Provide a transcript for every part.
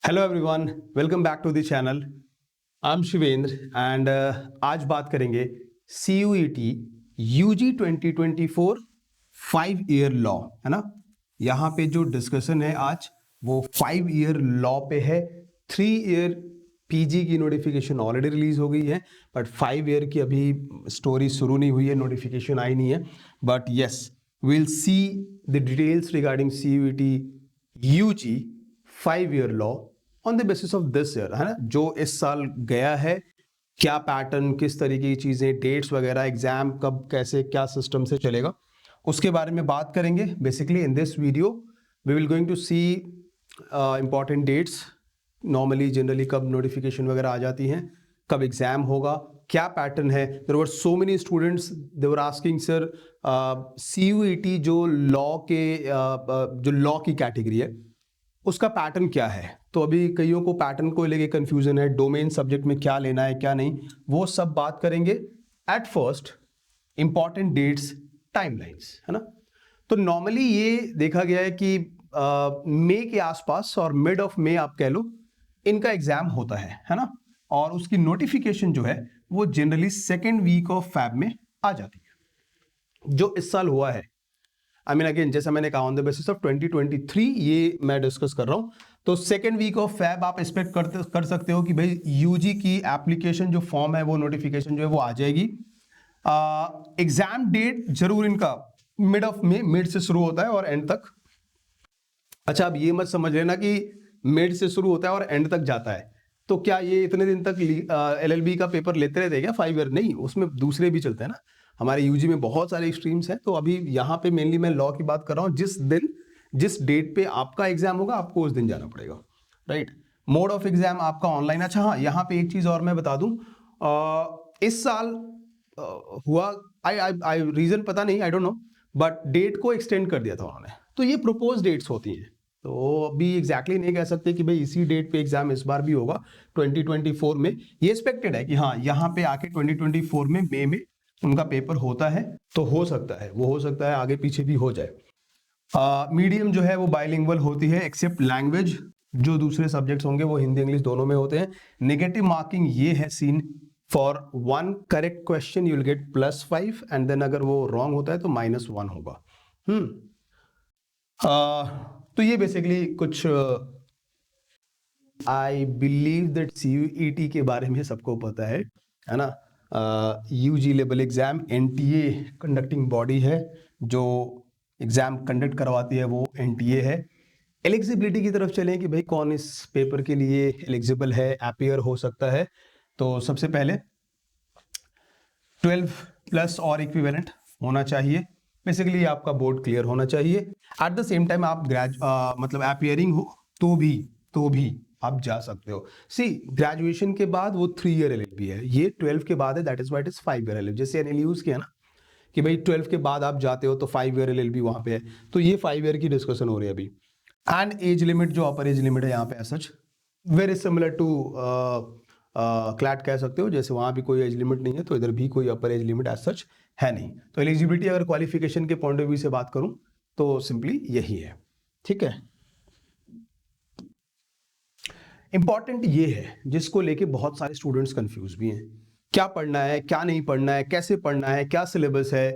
Hello everyone, welcome back to the channel. I am Shivendra and आज बात करेंगे CUET UG 2024 5 year law, है ना। यहाँ पे जो डिस्कशन है आज वो 5 ईयर लॉ पे है। 3 ईयर PG की नोटिफिकेशन ऑलरेडी रिलीज हो गई है, बट 5 ईयर की अभी स्टोरी शुरू नहीं हुई है, नोटिफिकेशन आई नहीं है। But yes, we'll see the details regarding CUET UG 5 year law on the basis of this year, है ना। जो इस साल गया है, क्या पैटर्न, किस तरीके की चीजें, डेट्स वगैरह, एग्जाम कब, कैसे, क्या सिस्टम से चलेगा, उसके बारे में बात करेंगे। Basically in this video we will going to see important dates, normally generally कब नोटिफिकेशन वगैरह आ जाती हैं, कब एग्जाम होगा, क्या पैटर्न है। There were so many students they were asking sir CUET जो लॉ के जो लॉ की कैटेगरी है उसका पैटर्न क्या है। तो अभी कईयों को पैटर्न को लेके कंफ्यूजन है, डोमेन सब्जेक्ट में क्या लेना है क्या नहीं, वो सब बात करेंगे। At first important dates, timelines, है ना। तो नॉर्मली ये देखा गया है कि मई के आसपास और मिड ऑफ मई आप कह लो, इनका एग्जाम होता है ना। और उसकी नोटिफिकेशन जो है वो generally second week of Feb में आ जाती है। जो इस साल हुआ है, आई मीन अगेन जैसा मैंने कहा ऑन द बेसिस ऑफ 2023 ये मैं डिस्कस कर रहा हूं। तो सेकेंड वीक ऑफ फेब आप एक्सपेक्ट कर सकते हो कि भाई यूजी की एप्लीकेशन जो फॉर्म है, वो नोटिफिकेशन जो है वो आ जाएगी। एग्जाम डेट जरूर इनका मिड ऑफ में, मिड से शुरू होता है और एंड तक। अच्छा, अब ये मत समझ लेना कि मिड से शुरू होता है और एंड तक जाता है तो क्या ये इतने दिन तक LLB का पेपर लेते रहते हैं क्या 5 ईयर? नहीं, उसमें दूसरे भी चलते हैं ना। हमारे यूजी में बहुत सारे स्ट्रीम्स हैं। तो अभी यहाँ पे मेनली मैं लॉ की बात कर रहा हूँ। जिस डेट पे आपका एग्जाम होगा आपको उस दिन जाना पड़ेगा, राइट। मोड ऑफ एग्जाम आपका ऑनलाइन। अच्छा हाँ, यहाँ पे एक चीज और मैं बता दूं, इस साल हुआ, आई रीजन पता नहीं, I don't know, but date को एक्सटेंड कर दिया था उन्होंने। तो ये प्रोपोज डेट्स होती हैं, तो अभी एग्जैक्टली नहीं कह सकते कि भाई इसी डेट पे एग्जाम इस बार भी होगा 2024 में। ये एक्सपेक्टेड है कि हाँ, यहाँ पे आके 2024 में मई में उनका पेपर होता है। तो हो सकता है, वो हो सकता है आगे पीछे भी हो जाए। मीडियम जो है वो बाइलिंगुअल होती है, एक्सेप्ट लैंग्वेज। जो दूसरे सब्जेक्ट्स होंगे वो हिंदी इंग्लिश दोनों में होते हैं। नेगेटिव मार्किंग ये है scene, for 1 correct question you will get +5 and then अगर वो रॉन्ग होता है तो -1 होगा। तो ये बेसिकली कुछ आई बिलीव दैट CUET के बारे में सबको पता है ना। UG level exam NTA conducting body है, जो एग्जाम कंडक्ट करवाती है वो NTA है। एलिजिबिलिटी की तरफ चलें कि भाई कौन इस पेपर के लिए एलिजिबल है, अपीयर हो सकता है। तो सबसे पहले 12+ और इक्विवेलेंट होना चाहिए। बेसिकली आपका बोर्ड क्लियर होना चाहिए। एट द सेम टाइम आप मतलब अपीयरिंग हो तो भी आप जा सकते हो। सी, ग्रेजुएशन के बाद वो 3 ईयर LLB है, ये 12 के बाद है, that is why it is 5 year LLB। जैसे NLUs के है ना कि भाई 12 के बाद आप जाते हो तो 5 ईयर LLB वहां पे है। तो ये 5 ईयर की डिस्कशन हो रही है अभी। एंड एज लिमिट, जो अपर एज लिमिट है यहाँ पे सच वेरी सिमिलर टू क्लैट कह सकते हो। जैसे वहां भी कोई एज लिमिट नहीं है तो इधर भी कोई upper age limit as such है नहीं। तो एलिजिबिलिटी अगर क्वालिफिकेशन के पॉइंट ऑफ व्यू से बात करूं तो सिंपली यही है, ठीक है। इंपॉर्टेंट ये है जिसको लेके बहुत सारे स्टूडेंट्स कंफ्यूज भी हैं, क्या पढ़ना है, क्या नहीं पढ़ना है, कैसे पढ़ना है, क्या सिलेबस है।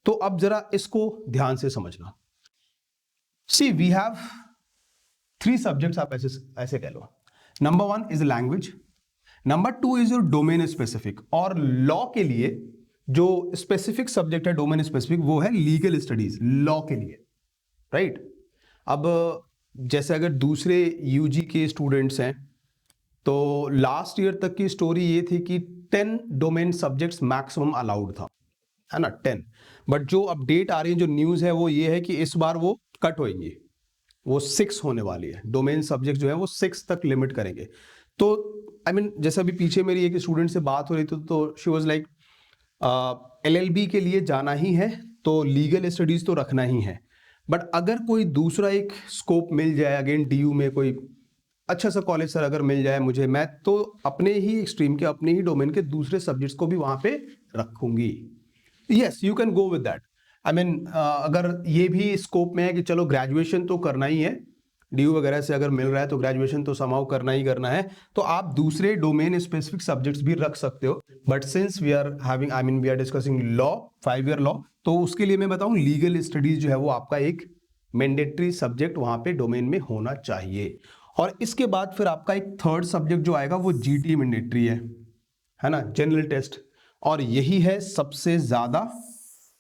तो अब जरा इसको ध्यान से समझना। सी, वी हैव 3 सब्जेक्ट्स, आप ऐसे कह लो। Number 1 is language, number 2 is your domain specific. और लॉ के लिए जो स्पेसिफिक सब्जेक्ट है, डोमेन स्पेसिफिक, वो है लीगल स्टडीज, लॉ के लिए, राइट। अब जैसे अगर दूसरे UG के स्टूडेंट्स हैं तो लास्ट ईयर तक की स्टोरी ये थी कि 10 डोमेन सब्जेक्ट्स मैक्सिमम अलाउड था, है ना, 10। बट जो अपडेट आ रही है, जो न्यूज़ है, वो ये है कि इस बार वो कट होएंगी, वो 6 होने वाली है। डोमेन सब्जेक्ट जो है वो 6 तक लिमिट करेंगे। तो आई मीन जैसे अभी पीछे मेरी एक स्टूडेंट से बात हो रही थी तो शी वाज लाइक LLB के लिए जाना ही है तो लीगल स्टडीज तो रखना ही है, बट अगर कोई दूसरा एक स्कोप मिल जाए, अगेन DU में कोई अच्छा सा कॉलेज सर अगर मिल जाए मुझे, मैं तो अपने ही स्ट्रीम के, अपने ही डोमेन के दूसरे सब्जेक्ट्स को भी वहां पे रखूंगी। Yes, you can go with that. I mean अगर ये भी स्कोप में है कि चलो ग्रेजुएशन तो करना ही है ड्यू वगैरह से अगर मिल रहा है तो ग्रेजुएशन तो समाउ करना ही करना है, तो आप दूसरे डोमेन स्पेसिफिक सब्जेक्ट्स भी रख सकते हो। But since we are having we are discussing law, 5 year law, तो उसके लिए मैं बताऊं लीगल स्टडीज जो है वो आपका एक मैंडेटरी सब्जेक्ट वहां पे डोमेन में होना चाहिए। और इसके बाद फिर आपका एक थर्ड सब्जेक्ट जो आएगा वो जीटी मैंडेटरी है ना, जनरल टेस्ट। और यही है सबसे ज्यादा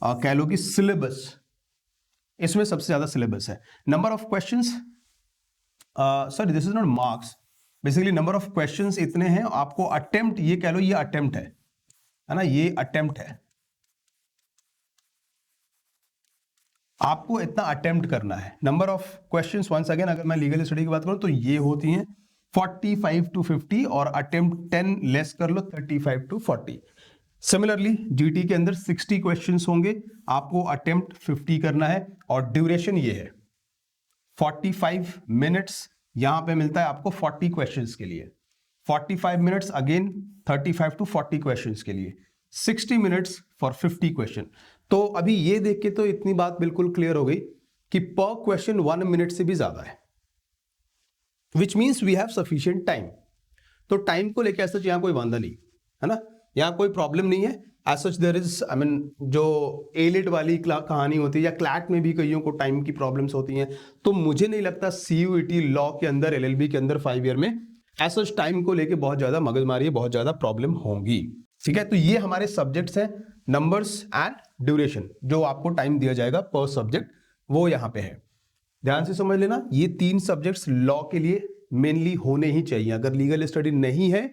कह लो कि सिलेबस, इसमें सबसे ज्यादा सिलेबस है। Number of questions, sorry this is not marks, basically number of questions इतने हैं आपको। अटेम्प्ट ये कह लो, ये अटेम्प्ट है ना, ये अटेम्प्ट है, आपको इतना अटेम्प्ट करना है। Number of questions once again अगर मैं लीगल स्टडी की बात करूं तो ये होती हैं 45 to 50 और अटेम्प्ट 10 लेस कर लो 35 to 40। सिमिलरली जीटी के अंदर 60 क्वेश्चंस होंगे, आपको अटेम्प्ट 50 करना है और ड्यूरेशन ये है 45 मिनट्स। यहां पे मिलता है आपको 40 क्वेश्चंस के लिए, 45 मिनट्स अगेन 35 to 40 क्वेश्चंस के लिए, 60 मिनट्स फॉर 50 क्वेश्चन। तो अभी ये देख के तो इतनी बात बिल्कुल क्लियर हो गई कि पर क्वेश्चन 1 मिनट से भी ज्यादा है, which means we have sufficient time. तो टाइम को लेकर ऐसा यहाँ कोई वांदा नहीं है ना, यहाँ कोई प्रॉब्लम नहीं है। एज सच देयर इज जो एलिट वाली कहानी होती है या क्लैट में भी कईयों को टाइम की प्रॉब्लम्स होती हैं, तो मुझे नहीं लगता सीयूईटी लॉ के अंदर एलएलबी के अंदर 5 ईयर में एज सच टाइम को लेके बहुत ज्यादा मगजमारी, बहुत ज्यादा प्रॉब्लम होंगी। ठीक है, तो ये हमारे सब्जेक्ट्स हैं, नंबर्स एंड ड्यूरेशन, जो आपको टाइम दिया जाएगा पर सब्जेक्ट वो यहाँ पे है। ध्यान से समझ लेना, ये 3 सब्जेक्ट्स लॉ के लिए मेनली होने ही चाहिए। अगर लीगल स्टडी नहीं है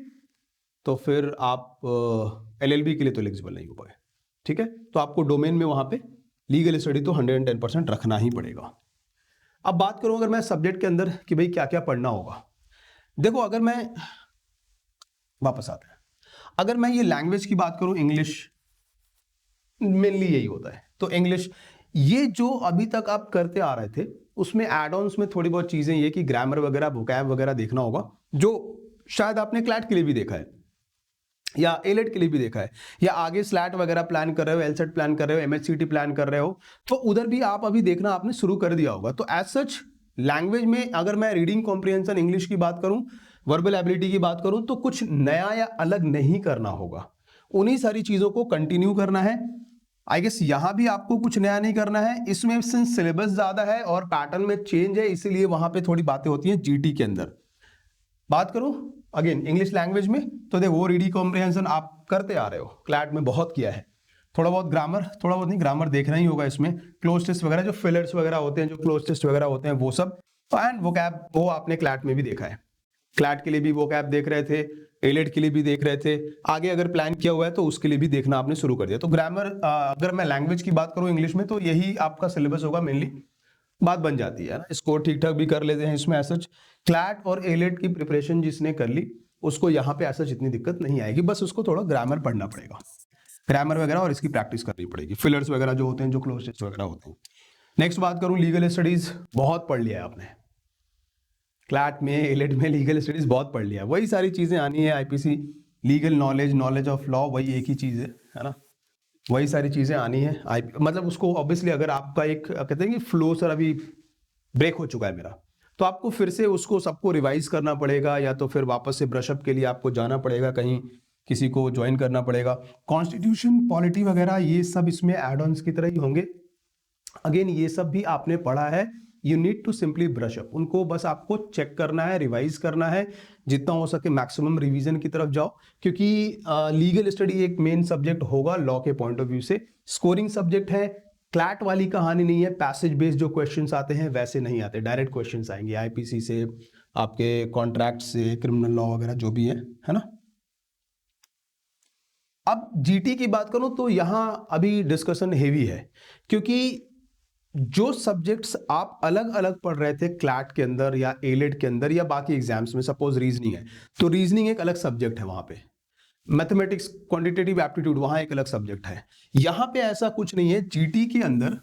तो फिर आप एलएलबी के लिए तो एलिजिबल नहीं हो पाए। ठीक है, तो आपको डोमेन में वहां पे लीगल स्टडी तो 110% रखना ही पड़ेगा। अब बात करूं अगर मैं सब्जेक्ट के अंदर कि भाई क्या क्या पढ़ना होगा, देखो अगर मैं वापस आता है, अगर मैं ये लैंग्वेज की बात करूं, इंग्लिश मेनली यही होता है, तो इंग्लिश ये जो अभी तक आप करते आ रहे थे उसमें एड ऑन्स में थोड़ी बहुत चीजें ये कि ग्रामर वगैरह, वोकैब वगैरह देखना होगा, जो शायद आपने क्लैट के लिए भी देखा है या एलेट के लिए भी देखा है, या आगे स्लैट वगैरह प्लान कर रहे हो, एलसेट प्लान कर रहे हो, एमएचसीटी प्लान कर रहे हो, तो उधर भी आप अभी देखना आपने शुरू कर दिया होगा। तो एज सच लैंग्वेज में अगर मैं रीडिंग कॉम्प्रिहेंशन इंग्लिश की बात करूं, वर्बल एबिलिटी की बात करूं, तो कुछ नया या अलग नहीं करना होगा, उन्हीं सारी चीजों को कंटिन्यू करना है। आई गेस यहां भी आपको कुछ नया नहीं करना है, इसमें सिंस सिलेबस ज्यादा है और पैटर्न में चेंज है, इसीलिए वहां पे थोड़ी बातें होती हैं जीटी के अंदर। बात करूं अगेन इंग्लिश लैंग्वेज में, तो देखो वो रीडिंग कॉम्प्रिहेंशन आप करते आ रहे हो, क्लैट में बहुत किया है, थोड़ा बहुत ग्रामर, थोड़ा बहुत नहीं, ग्रामर देखना ही होगा इसमें, क्लोज टेस्ट वगैरह जो फिलर्स वगैरह होते हैं, जो क्लोज टेस्ट वगैरह होते हैं वो सब, एंड वोकैब वो आपने क्लैट में भी देखा है, क्लैट के लिए भी वोकैब देख रहे थे, एलेट के लिए भी देख रहे थे, आगे अगर प्लान किया हुआ है तो उसके लिए भी देखना आपने शुरू कर दिया। तो ग्रामर अगर मैं लैंग्वेज की बात करूं इंग्लिश में, तो यही आपका सिलेबस होगा मेनली, बात बन जाती है ना, स्कोर ठीक ठाक भी कर लेते हैं इसमें। ऐसा क्लैट और एलेट की प्रिपरेशन जिसने कर ली उसको यहाँ पे ऐसा जितनी दिक्कत नहीं आएगी, बस उसको थोड़ा ग्रामर पढ़ना पड़ेगा, ग्रामर वगैरह, और इसकी प्रैक्टिस करनी पड़ेगी, फिलर्स वगैरह जो होते हैं, जो क्लोज टेस्ट वगैरह होते हैं। नेक्स्ट बात करूं लीगल स्टडीज, बहुत पढ़ लिया है आपने, क्लैट में एलेट में लीगल स्टडीज बहुत पढ़ लिया है, वही सारी चीजें आनी है, IPC, legal knowledge, knowledge of law, वही एक ही चीज है ना, वही सारी चीजें आनी है। मतलब उसको ऑब्वियसली अगर आपका एक कहते हैं कि फ्लो सर अभी ब्रेक हो चुका है मेरा, तो आपको फिर से उसको सबको रिवाइज करना पड़ेगा, या तो फिर वापस से ब्रशअप के लिए आपको जाना पड़ेगा, कहीं किसी को ज्वाइन करना पड़ेगा। कॉन्स्टिट्यूशन, पॉलिटी वगैरह ये सब इसमें एड ऑन्स की तरह ही होंगे। अगेन ये सब भी आपने पढ़ा है, you need to simply brush up, उनको बस आपको चेक करना है, रिवाइज करना है, जितना हो सके मैक्सिमम रिवीजन की तरफ जाओ, क्योंकि लीगल स्टडी एक मेन सब्जेक्ट होगा लॉ के पॉइंट ऑफ व्यू से, स्कोरिंग सब्जेक्ट है, क्लैट वाली कहानी नहीं है, पैसेज बेस्ड जो क्वेश्चंस आते हैं वैसे नहीं आते, डायरेक्ट क्वेश्चंस आएंगे आईपीसी से, आपके कॉन्ट्रैक्ट से, क्रिमिनल लॉ वगैरह जो भी है ना। अब जीटी की बात करूं तो यहां अभी डिस्कशन हेवी है, क्योंकि जो सब्जेक्ट्स आप अलग अलग पढ़ रहे थे क्लैट के अंदर या एलेट के अंदर या बाकी एग्जाम्स में, सपोज रीजनिंग है तो रीजनिंग एक अलग सब्जेक्ट है वहां पे, मैथमेटिक्स, क्वांटिटेटिव एप्टीट्यूड वहां एक अलग सब्जेक्ट है, यहां पे ऐसा कुछ नहीं है। जीटी के अंदर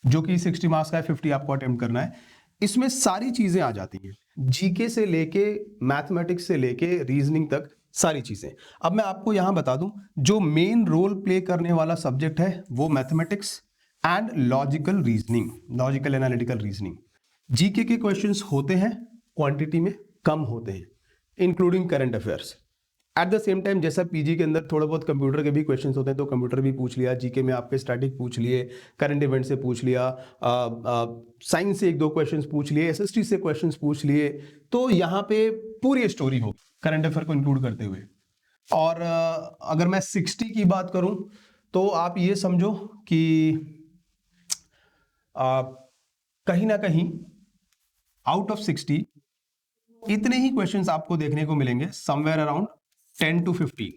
जो कि 60 मार्क्स का है, 50 आपको अटेम्प्ट करना है, इसमें सारी चीजें आ जाती हैं, जीके से लेके मैथमेटिक्स से लेके रीजनिंग तक सारी चीजें। अब मैं आपको यहां बता दूं, जो मेन रोल प्ले करने वाला सब्जेक्ट है वो mathematics and logical reasoning, logical analytical reasoning, GK के क्वेश्चंस होते हैं, क्वांटिटी में कम होते हैं, including current affairs. At the same time जैसा पीजी के अंदर थोड़े बहुत कंप्यूटर के भी क्वेश्चंस होते हैं, तो कंप्यूटर भी पूछ लिया, जीके में आपके स्टैटिक पूछ लिए, करंट इवेंट से पूछ लिया, साइंस से एक दो क्वेश्चंस पूछ लिए, एसएसटी से क्वेश्चंस पूछ लिए। तो यहाँ पे पूरी स्टोरी हो करंट अफेयर को इंक्लूड करते हुए। और अगर मैं 60 की बात करूं तो आप ये समझो कि कहीं ना कहीं आउट ऑफ 60 इतने ही क्वेश्चंस आपको देखने को मिलेंगे, समवेयर अराउंड 10 to 15,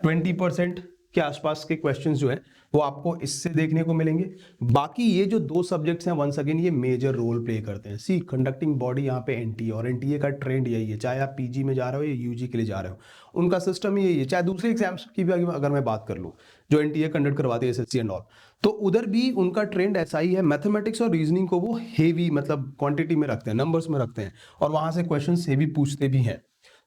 20% के आसपास के क्वेश्चंस जो है वो आपको इससे देखने को मिलेंगे। बाकी ये जो दो सब्जेक्ट्स हैं, वंस अगेन ये मेजर रोल प्ले करते हैं। सी कंडक्टिंग बॉडी यहाँ पे एनटीए, और एनटीए का ट्रेंड यही है, चाहे आप पीजी में जा रहे हो या यूजी के लिए जा रहे हो, उनका सिस्टम यही है। चाहे दूसरे एग्जाम्स की भी अगर मैं बात कर लूँ जो एनटीए कंडक्ट करवाते हैं, एसएससी एंड ऑल, तो उधर भी उनका ट्रेंड ऐसा ही है। मैथमेटिक्स और रीजनिंग को वो हेवी मतलब क्वांटिटी में रखते हैं, नंबर्स में रखते हैं, और वहां से क्वेश्चन हेवी पूछते भी हैं।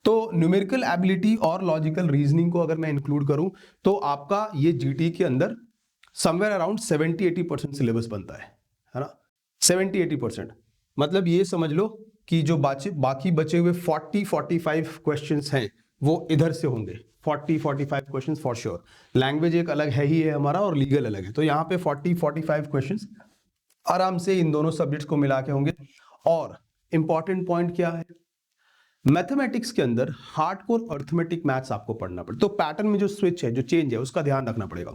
तो न्यूमेरिकल एबिलिटी और लॉजिकल रीजनिंग को अगर मैं इंक्लूड करूं तो आपका ये जीटी के अंदर समवेयर अराउंड 70-80% सिलेबस बनता है ना। 70-80% मतलब ये समझ लो कि जो बाकी बचे हुए 40-45 क्वेश्चंस हैं वो इधर से होंगे। 40-45 क्वेश्चंस फॉर श्योर। लैंग्वेज एक अलग है ही है हमारा, और लीगल अलग है, तो यहाँ पे 40-45 क्वेश्चंस आराम से इन दोनों सब्जेक्ट्स को मिला के होंगे। और इंपॉर्टेंट पॉइंट क्या है, मैथमेटिक्स के अंदर हार्डकोर अर्थमेटिक मैथ्स आपको पढ़ना पड़े, तो पैटर्न में जो स्विच है, जो चेंज है, उसका ध्यान रखना पड़ेगा।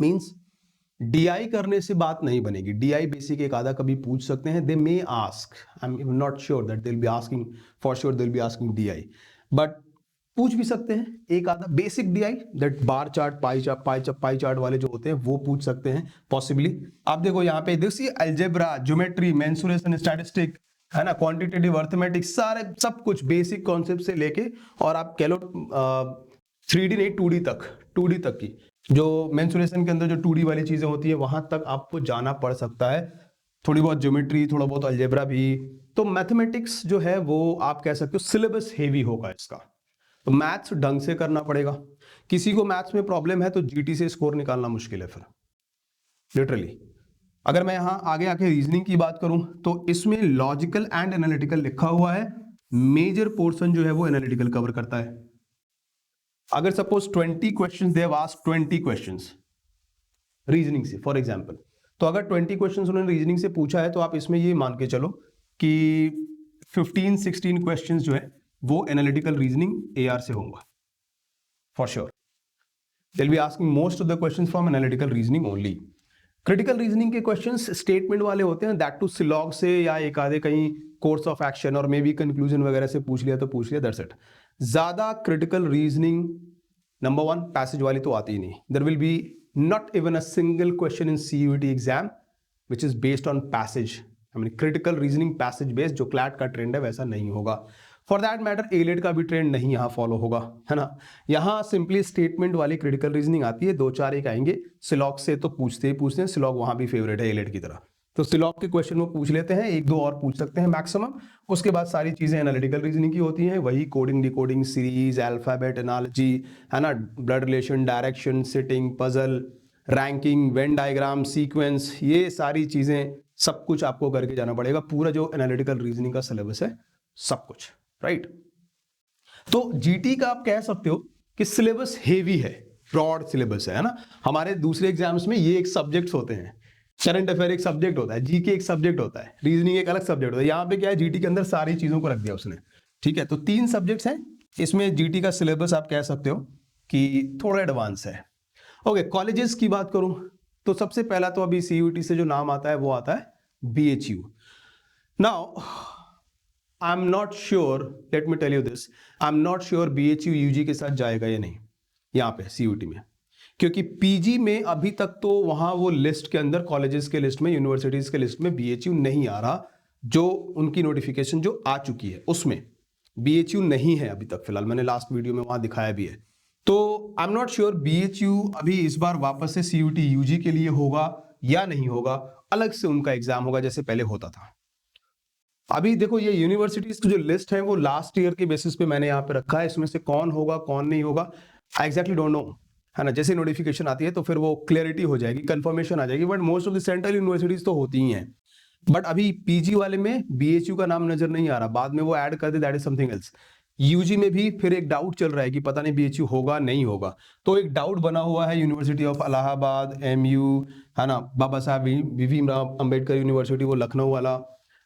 मींस डीआई करने से बात नहीं बनेगी। डीआई बेसिक एक आधा कभी पूछ सकते हैं, they may ask, I am not sure that they will be asking, for sure they will be asking DI, but पूछ भी सकते हैं एक आधा basic DI, that bar chart, pie chart वाले जो होते हैं वो पूछ सकते हैं पॉसिबली। आप देखो यहाँ पे देखिए, अलजेब्रा, ज्योमेट्री, मेंसुरेशन, स्टैटिस्टिक, है ना, क्वांटिटेटिव अर्थमेटिक्स, सारे सब कुछ बेसिक कॉन्सेप्ट से लेके, और आप कह लो 3D नहीं 2D तक की जो मेंसुरेशन के अंदर जो 2D वाली चीजें होती है वहां तक आपको जाना पड़ सकता है। थोड़ी बहुत ज्योमेट्री, थोड़ा बहुत अलजेब्रा भी। तो मैथमेटिक्स जो है वो आप कह सकते हो सिलेबस हेवी होगा इसका, तो मैथ्स ढंग से करना पड़ेगा। किसी को मैथ्स में प्रॉब्लम है तो जीटी से स्कोर निकालना मुश्किल है फिर, लिटरली। अगर मैं यहां आगे आके रीजनिंग की बात करूं तो इसमें लॉजिकल एंड एनालिटिकल लिखा हुआ है, मेजर पोर्शन जो है वो एनालिटिकल कवर करता है। अगर suppose 20 questions they have asked 20 questions reasoning से फॉर एग्जांपल, तो अगर 20 क्वेश्चंस उन्होंने रीजनिंग से पूछा है तो आप इसमें ये मान के चलो कि 15-16 क्वेश्चंस जो है वो एनालिटिकल रीजनिंग एआर से होगा for sure. They will be asking most of the questions from analytical reasoning only. Critical reasoning के क्वेश्चंस स्टेटमेंट वाले होते हैं, दैट टू सिलॉग से या एक आधे कहीं कोर्स ऑफ एक्शन और मे बी कंक्लूजन वगैरह से पूछ लिया तो पूछ लिया, दैट्स इट। ज्यादा क्रिटिकल रीजनिंग नंबर 1 पैसेज वाली तो आती ही नहीं। There will be not even a single question in CUET exam which is based on passage, I mean critical reasoning passage based, जो क्लैट का ट्रेंड है वैसा नहीं होगा। फॉर दैट मैटर एलेट का भी ट्रेंड नहीं यहाँ फॉलो होगा, है ना। यहाँ सिंपली स्टेटमेंट वाली क्रिटिकल रीजनिंग आती है, 2-4 एक आएंगे। सिलॉग से तो पूछते ही पूछते हैं, सिलॉग वहां भी फेवरेट है एलेट की तरह, तो सिलॉग के क्वेश्चन वो पूछ लेते हैं, 1-2 और पूछ सकते हैं मैक्सिमम। उसके बाद सारी चीजें एनालिटिकल रीजनिंग की होती हैं, वही coding, decoding, series, alphabet, analogy, है ना, blood relation, direction, sitting, puzzle, ranking, Venn diagram, sequence, ये सारी चीजें सब कुछ आपको करके जाना पड़ेगा। पूरा जो एनालिटिकल रीजनिंग का सिलेबस है सब कुछ, राइट। तो जीटी का आप कह सकते हो कि सिलेबस हेवी है, ब्रॉड सिलेबस है ना। हमारे दूसरे एग्जाम्स में ये एक सब्जेक्ट्स होते हैं, करंट अफेयर एक सब्जेक्ट होता है, जीके एक सब्जेक्ट होता है, रीजनिंग एक अलग सब्जेक्ट होता है। यहाँ पे क्या है, जीटी के अंदर सारी चीजों को रख दिया उसने, ठीक है। तो 3 सब्जेक्ट्स हैं इसमें, जीटी का सिलेबस आप कह सकते हो कि थोड़ा एडवांस है। ओके, कॉलेजेस की बात करूं तो सबसे पहला तो अभी सीयूईटी से जो नाम आता है वो आता है BHU. Now I am not sure, let me tell you this, I am not sure BHU UG के साथ जाएगा या नहीं यहाँ पे सीयूईटी में, क्योंकि पीजी में अभी तक तो वहां वो लिस्ट के अंदर, कॉलेजेस के लिस्ट में, यूनिवर्सिटीज के लिस्ट में बीएचयू नहीं आ रहा। जो उनकी नोटिफिकेशन जो आ चुकी है उसमें बीएचयू नहीं है अभी तक फिलहाल, मैंने लास्ट वीडियो में वहां दिखाया भी है। तो आई एम नॉट श्योर बीएचयू अभी इस बार वापस से सीयूईटी यूजी के लिए होगा या नहीं होगा, अलग से उनका एग्जाम होगा जैसे पहले होता था। अभी देखो ये यूनिवर्सिटीज की जो लिस्ट है वो लास्ट ईयर के बेसिस पे मैंने यहाँ पे रखा है, इसमें से कौन होगा कौन नहीं होगा आई एग्जैक्टली डोंट नो, है ना। जैसे नोटिफिकेशन आती है तो फिर वो क्लैरिटी हो जाएगी, कंफर्मेशन आ जाएगी, but most of the central universities तो होती ही हैं। बट अभी पीजी वाले में बीएचयू का नाम नजर नहीं आ रहा, बाद में वो ऐड कर दे, that is something else. UG में भी फिर एक डाउट चल रहा है कि पता नहीं बीएचयू होगा नहीं होगा, तो एक डाउट बना हुआ है यूनिवर्सिटी ऑफ इलाहाबाद, एमयू, है ना, बाबा साहब भीमराव अंबेडकर यूनिवर्सिटी वो लखनऊ वाला,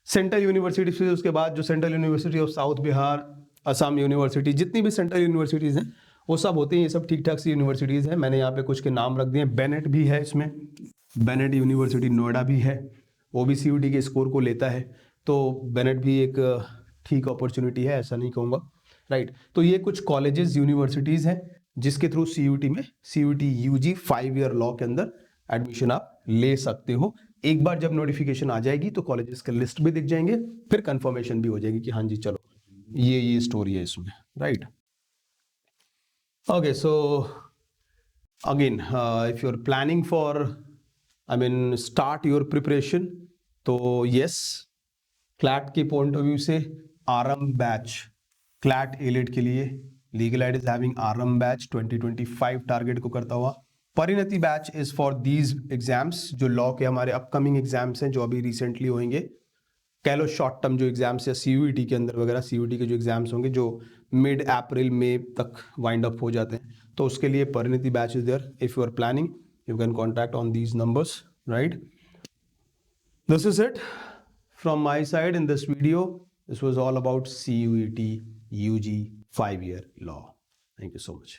सेंट्रल यूनिवर्सिटी, फिर उसके बाद जो central university of south Bihar, Assam university, जितनी भी सेंट्रल यूनिवर्सिटीज़ हैं वो सब होती हैं, ये सब ठीक ठाक सी यूनिवर्सिटीज़ हैं। मैंने यहाँ पे कुछ के नाम रख दिए, बेनेट भी है इसमें, बेनेट यूनिवर्सिटी नोएडा भी है, वो भी सीयूटी के स्कोर को लेता है, तो बेनेट भी एक ठीक अपॉर्चुनिटी है, ऐसा नहीं कहूँगा, राइट। तो ये कुछ कॉलेजेस यूनिवर्सिटीज़ हैं जिसके थ्रू सीयूटी में, सीयूटी यूजी 5 ईयर लॉ के अंदर एडमिशन आप ले सकते हो। एक बार जब नोटिफिकेशन आ जाएगी तो कॉलेजेस के लिस्ट भी दिख जाएंगे, फिर कंफर्मेशन भी हो जाएगी कि हाँ जी चलो ये स्टोरी है इसमें, right. Okay, so again if you are planning for, I mean start your preparation, तो यस, क्लैट के पॉइंट ऑफ व्यू से आरएम बैच, क्लैट एलिट के लिए Legal Edge is having RM batch 2025 target को करता हुआ। Parinati batch is for these exams, जो law के हमारे अपकमिंग एग्जाम्स हैं जो अभी रिसेंटली होंगे, कह लो शॉर्ट टर्म जो एग्जाम्स है सीयूईटी के अंदर वगैरह, सीयूईटी के जो एग्जाम्स होंगे जो मिड अप्रैल मई तक वाइंड अप हो जाते हैं, तो उसके लिए Parinati batch is there. If you are planning you can contact on these numbers, right? This is it from my side in this video. This was all about CUET UG 5-year law. Thank you so much.